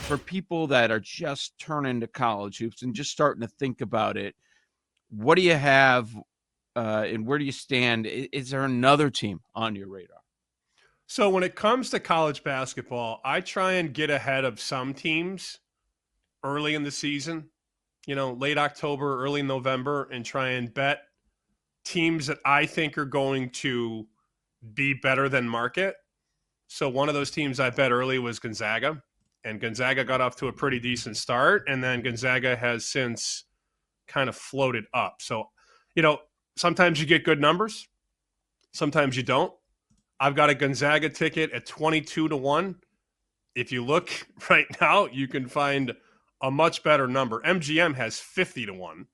for people that are just turning to college hoops and just starting to think about it, what do you have and where do you stand? Is there another team on your radar? So when it comes to college basketball, I try and get ahead of some teams early in the season, late October, early November, and try and bet teams that I think are going to be better than market. So one of those teams I bet early was Gonzaga, and Gonzaga got off to a pretty decent start, and then Gonzaga has since kind of floated up. So, sometimes you get good numbers, sometimes you don't. I've got a Gonzaga ticket at 22-1. If you look right now, you can find a much better number. MGM has 50-1.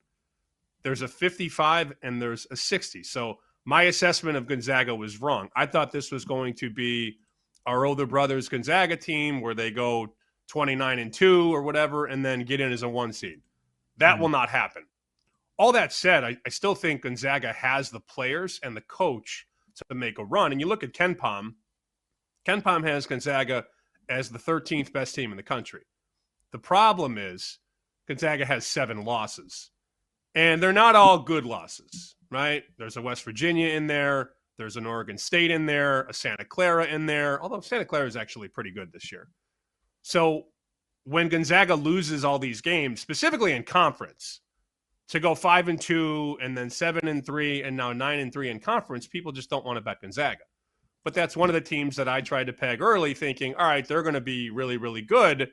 There's a 55 and there's a 60. So my assessment of Gonzaga was wrong. I thought this was going to be our older brothers Gonzaga team where they go 29-2 or whatever and then get in as a 1 seed. That will not happen. All that said, I still think Gonzaga has the players and the coach to make a run. And you look at KenPom. KenPom has Gonzaga as the 13th best team in the country. The problem is Gonzaga has 7 losses. And they're not all good losses, right? There's a West Virginia in there. There's an Oregon State in there, a Santa Clara in there, although Santa Clara is actually pretty good this year. So when Gonzaga loses all these games, specifically in conference, to go 5-2 and then 7-3 and now 9-3 in conference, people just don't want to bet Gonzaga. But that's one of the teams that I tried to peg early thinking, all right, they're going to be really, really good.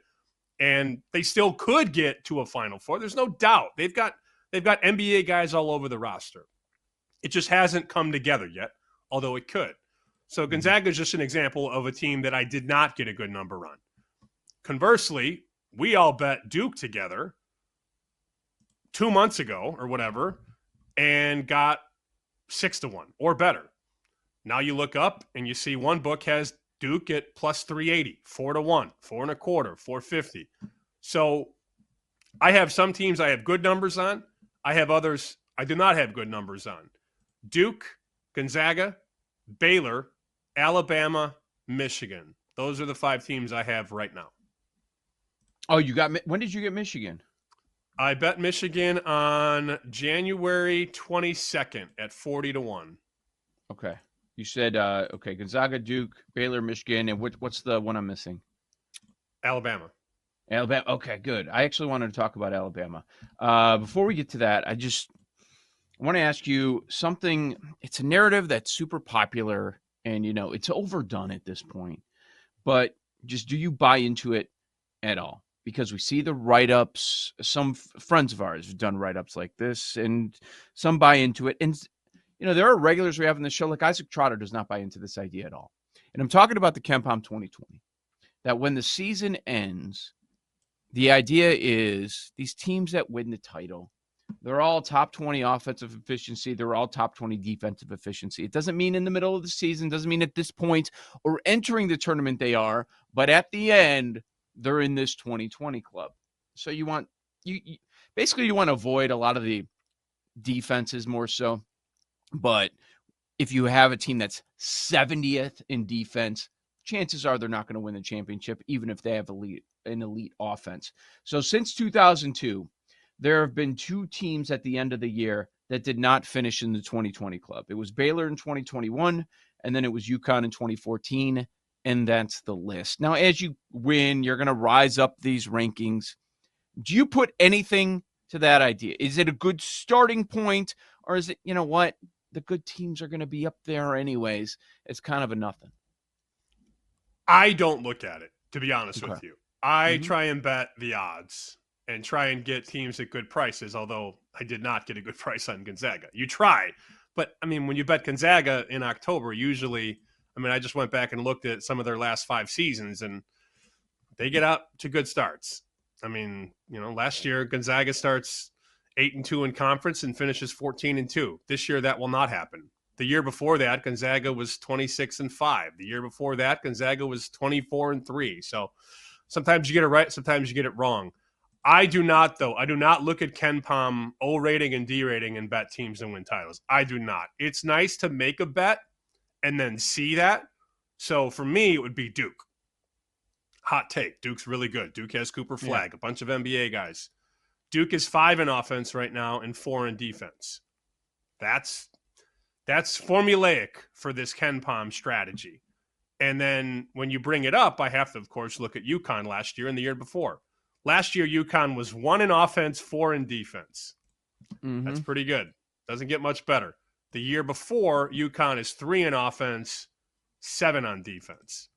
And they still could get to a Final Four. There's no doubt. They've got NBA guys all over the roster. It just hasn't come together yet, although it could. So Gonzaga is just an example of a team that I did not get a good number on. Conversely, we all bet Duke together 2 months ago or whatever and got 6-1 or better. Now you look up and you see one book has Duke at plus 380, 4-1, 4.25, 450. So I have some teams I have good numbers on. I have others I do not have good numbers on. Duke, Gonzaga, Baylor, Alabama, Michigan. Those are the 5 teams I have right now. Oh, when did you get Michigan? I bet Michigan on January 22nd at 40-1. Okay. You said, Gonzaga, Duke, Baylor, Michigan, and what's the one I'm missing? Alabama. Alabama. Okay, good. I actually wanted to talk about Alabama. Before we get to that, I want to ask you something. It's a narrative that's super popular, and, it's overdone at this point. But just do you buy into it at all? Because we see the write-ups. Some friends of ours have done write-ups like this, and some buy into it. And, there are regulars we have on the show, like Isaac Trotter does not buy into this idea at all. And I'm talking about the KenPom 2020, that when the season ends, the idea is these teams that win the title, they're all top 20 offensive efficiency. They're all top 20 defensive efficiency. It doesn't mean in the middle of the season, doesn't mean at this point or entering the tournament they are, but at the end, they're in this 2020 club. So you want to avoid a lot of the defenses more so. But if you have a team that's 70th in defense, chances are they're not going to win the championship, even if they have an elite offense. So since 2002, there have been 2 teams at the end of the year that did not finish in the 2020 club. It was Baylor in 2021, and then it was UConn in 2014, and that's the list. Now, as you win, you're going to rise up these rankings. Do you put anything to that idea? Is it a good starting point, or is it, the good teams are going to be up there anyways? It's kind of a nothing. I don't look at it, to be honest with you. I try and bet the odds and try and get teams at good prices, although I did not get a good price on Gonzaga. You try. But, when you bet Gonzaga in October, usually, I just went back and looked at some of their last 5 seasons, and they get out to good starts. Last year, Gonzaga starts 8-2 in conference and finishes 14-2. This year, that will not happen. The year before that, Gonzaga was 26-5. The year before that, Gonzaga was 24-3. So sometimes you get it right, sometimes you get it wrong. I do not, though. I do not look at KenPom O rating and D rating and bet teams and win titles. I do not. It's nice to make a bet and then see that. So for me, it would be Duke. Hot take. Duke's really good. Duke has Cooper Yeah. Flagg, a bunch of NBA guys. Duke is 5 in offense right now and 4 in defense. That's formulaic for this Ken Palm strategy. And then when you bring it up, I have to, of course, look at UConn last year and the year before. Last year, UConn was 1 in offense, 4 in defense. Mm-hmm. That's pretty good. Doesn't get much better. The year before, UConn is 3 in offense, 7 on defense.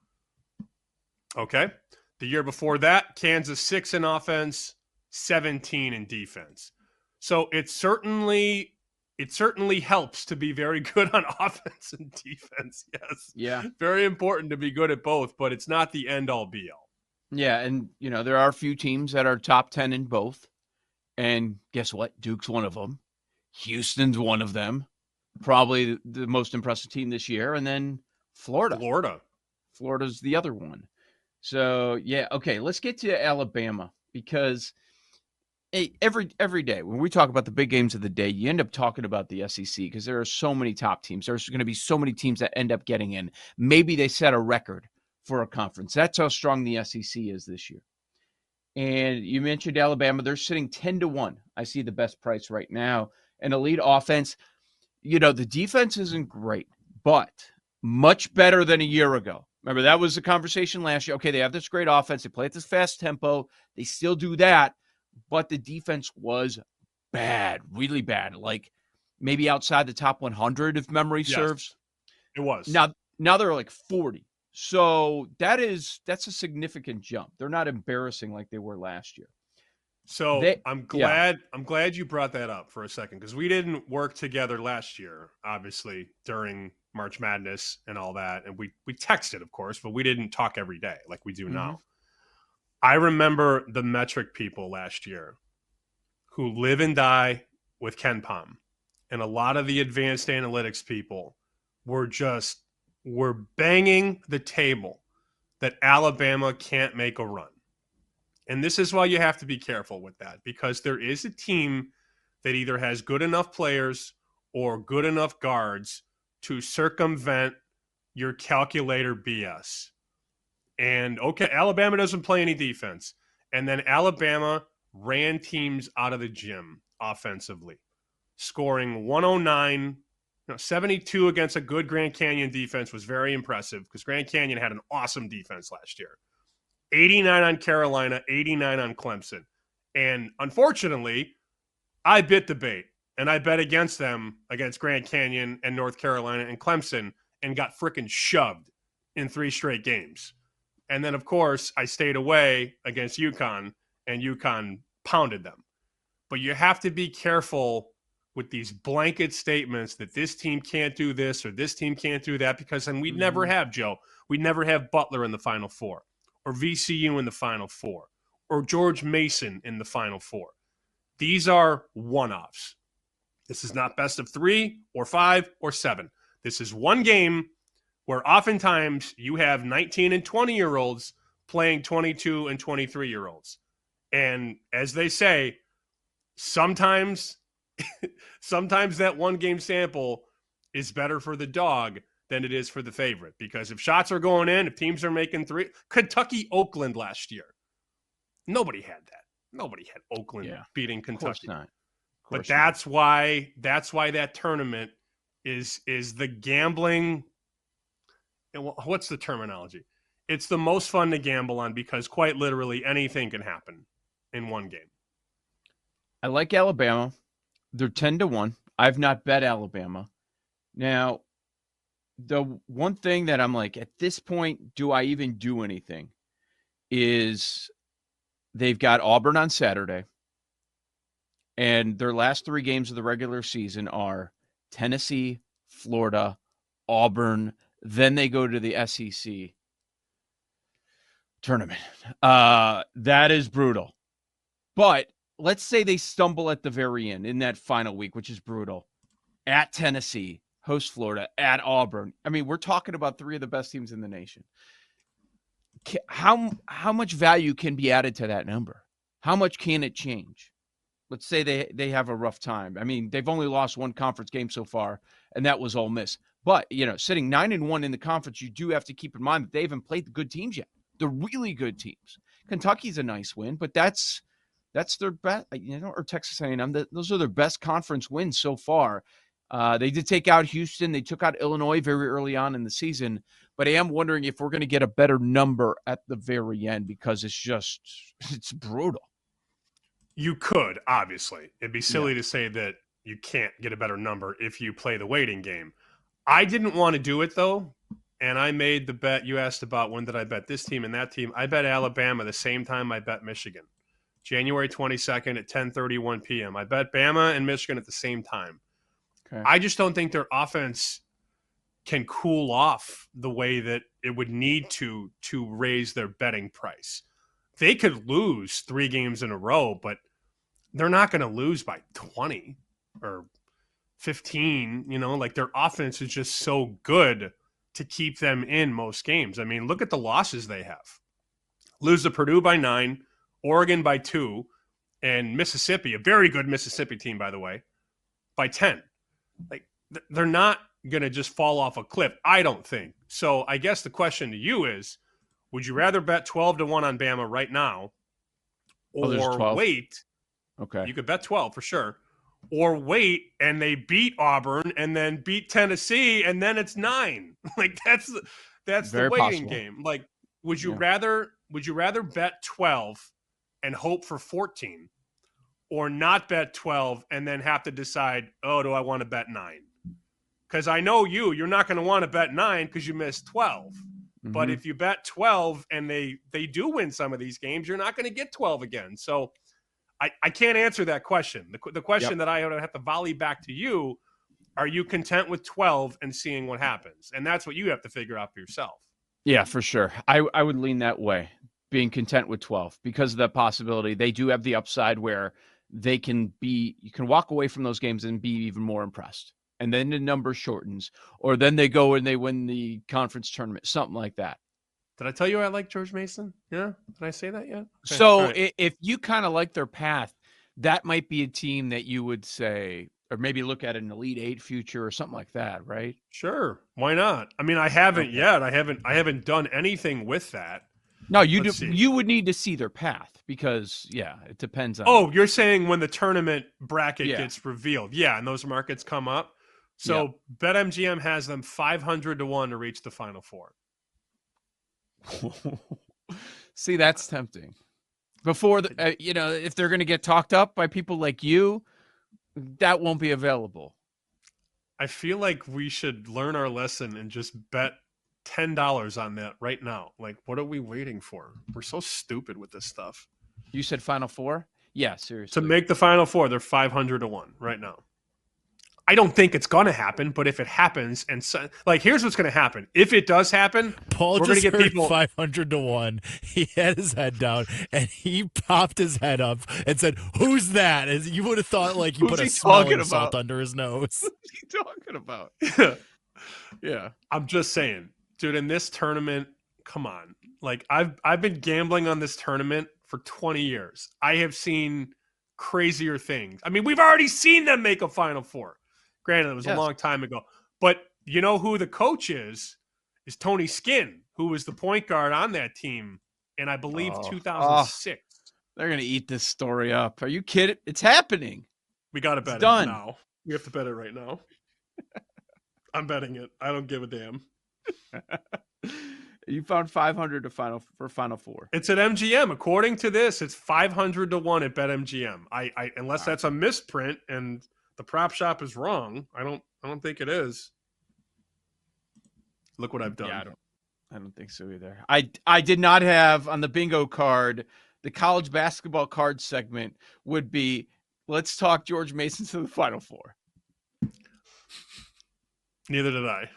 Okay. The year before that, Kansas 6 in offense, 17 in defense. So it certainly helps to be very good on offense and defense. Yes. Yeah. Very important to be good at both, but it's not the end all be all. Yeah. And, there are a few teams that are top 10 in both. And guess what? Duke's one of them. Houston's one of them. Probably the most impressive team this year. And then Florida. Florida's the other one. So, yeah. Okay. Let's get to Alabama because every day when we talk about the big games of the day, you end up talking about the SEC because there are so many top teams. There's going to be so many teams that end up getting in. Maybe they set a record for a conference. That's how strong the SEC is this year. And you mentioned Alabama. They're sitting 10-1. I see the best price right now. An elite offense. The defense isn't great, but much better than a year ago. Remember, that was the conversation last year. Okay, they have this great offense. They play at this fast tempo. They still do that. But the defense was bad, really bad, like maybe outside the top 100 if memory serves. It was. Now they're like 40. So that's a significant jump. They're not embarrassing like they were last year. So I'm glad you brought that up for a second because we didn't work together last year, obviously, during March Madness and all that. And we texted, of course, but we didn't talk every day like we do now. I remember the metric people last year who live and die with Ken Palm. And a lot of the advanced analytics people were banging the table that Alabama can't make a run. And this is why you have to be careful with that because there is a team that either has good enough players or good enough guards to circumvent your calculator BS. And, okay, Alabama doesn't play any defense. And then Alabama ran teams out of the gym offensively, scoring 109, 72 against a good Grand Canyon defense was very impressive because Grand Canyon had an awesome defense last year. 89 on Carolina, 89 on Clemson. And unfortunately, I bit the bait, and I bet against them against Grand Canyon and North Carolina and Clemson and got freaking shoved in 3 straight games. And then, of course, I stayed away against UConn, and UConn pounded them. But you have to be careful with these blanket statements that this team can't do this or this team can't do that because then we'd never have, Joe. We'd never have Butler in the Final Four or VCU in the Final Four or George Mason in the Final Four. These are one-offs. This is not best of 3 or 5 or 7. This is one game where oftentimes you have 19 and 20-year-olds playing 22 and 23-year-olds. And as they say, sometimes that one-game sample is better for the dog than it is for the favorite. Because if shots are going in, if teams are making 3, Kentucky, Oakland last year, nobody had that. Nobody had Oakland beating Kentucky. Of course not. But that's why that tournament is the gambling. What's the terminology? It's the most fun to gamble on because quite literally anything can happen in one game. I like Alabama. They're 10-1. I've not bet Alabama. Now, the one thing that I'm like, at this point, do I even do anything? Is they've got Auburn on Saturday. And their last 3 games of the regular season are Tennessee, Florida, Auburn. Then they go to the SEC tournament. That is brutal. But let's say they stumble at the very end in that final week, which is brutal. At Tennessee, host Florida, at Auburn. I mean, we're talking about 3 of the best teams in the nation. How much value can be added to that number? How much can it change? Let's say they have a rough time. I mean, they've only lost 1 conference game so far, and that was Ole Miss. But, sitting 9-1 in the conference, you do have to keep in mind that they haven't played the good teams yet. the really good teams. Kentucky's a nice win, but that's their best, or Texas A&M. Those are their best conference wins so far. They did take out Houston. They took out Illinois very early on in the season. But I am wondering if we're going to get a better number at the very end because it's brutal. You could, obviously. It'd be silly to say that you can't get a better number if you play the waiting game. I didn't want to do it, though, and I made the bet. You asked about when did I bet this team and that team. I bet Alabama the same time I bet Michigan, January 22nd at 10:31 p.m. I bet Bama and Michigan at the same time. Okay. I just don't think their offense can cool off the way that it would need to raise their betting price. They could lose 3 games in a row, but they're not going to lose by 20 or 15. Like their offense is just so good to keep them in most games. I mean, look at the losses they have. Lose to Purdue by 9, Oregon by 2, and Mississippi, a very good Mississippi team, by the way, by 10. Like, they're not going to just fall off a cliff, I don't think. So I guess the question to you is, would you rather bet 12-1 on Bama right now or wait? Okay. You could bet 12 for sure. Or wait and they beat Auburn and then beat Tennessee and then it's 9. Like that's the waiting game. Like, would you rather bet 12 and hope for 14 or not bet 12 and then have to decide, oh, do I want to bet 9? Because I know you're not going to want to bet 9 because you missed 12. Mm-hmm. But if you bet 12 and they do win some of these games, you're not going to get 12 again. So I can't answer that question. The question that I would have to volley back to you, are you content with 12 and seeing what happens? And that's what you have to figure out for yourself. Yeah, for sure. I would lean that way, being content with 12 because of that possibility. They do have the upside where you can walk away from those games and be even more impressed. And then the number shortens, or then they go and they win the conference tournament, something like that. Did I tell you I like George Mason? Yeah. Did I say that yet? Okay. So if you kind of like their path, that might be a team that you would say, or maybe look at an Elite 8 future or something like that, right? Sure. Why not? I mean, I haven't yet. I haven't done anything with that. No, you would need to see their path because, it depends on. Oh, you're saying when the tournament bracket gets revealed. Yeah, and those markets come up. So BetMGM has them 500-1 to reach the Final Four. See, that's tempting. Before if they're going to get talked up by people like you, that won't be available. I feel like we should learn our lesson and just bet $10 on that right now. Like, what are we waiting for? We're so stupid with this stuff. You said Final Four? Yeah, seriously. To make the Final Four, they're 500-1 right now. I don't think it's going to happen, but if it happens, and here's what's going to happen. If it does happen, Paul we're just going to get people 500-1. He had his head down and he popped his head up and said, "Who's that?" As you would have thought, like you put a smelling salt under his nose. What's he talking about? Yeah, I'm just saying, dude. In this tournament, come on. Like I've been gambling on this tournament for 20 years. I have seen crazier things. I mean, we've already seen them make a Final Four. Granted, it was a long time ago. But you know who the coach is Tony Skinn, who was the point guard on that team in, I believe, 2006. They're going to eat this story up. Are you kidding? It's happening. We got to bet it now. We have to bet it right now. I'm betting it. I don't give a damn. You found 500 for Final Four. It's at MGM. According to this, it's 500-1 at BetMGM. Unless that's a misprint and the prop shop is wrong. I don't think it is. Look what I've done. Yeah, I don't think so either. I did not have on the bingo card. The college basketball card segment would be, let's talk George Mason to the Final Four. Neither did I.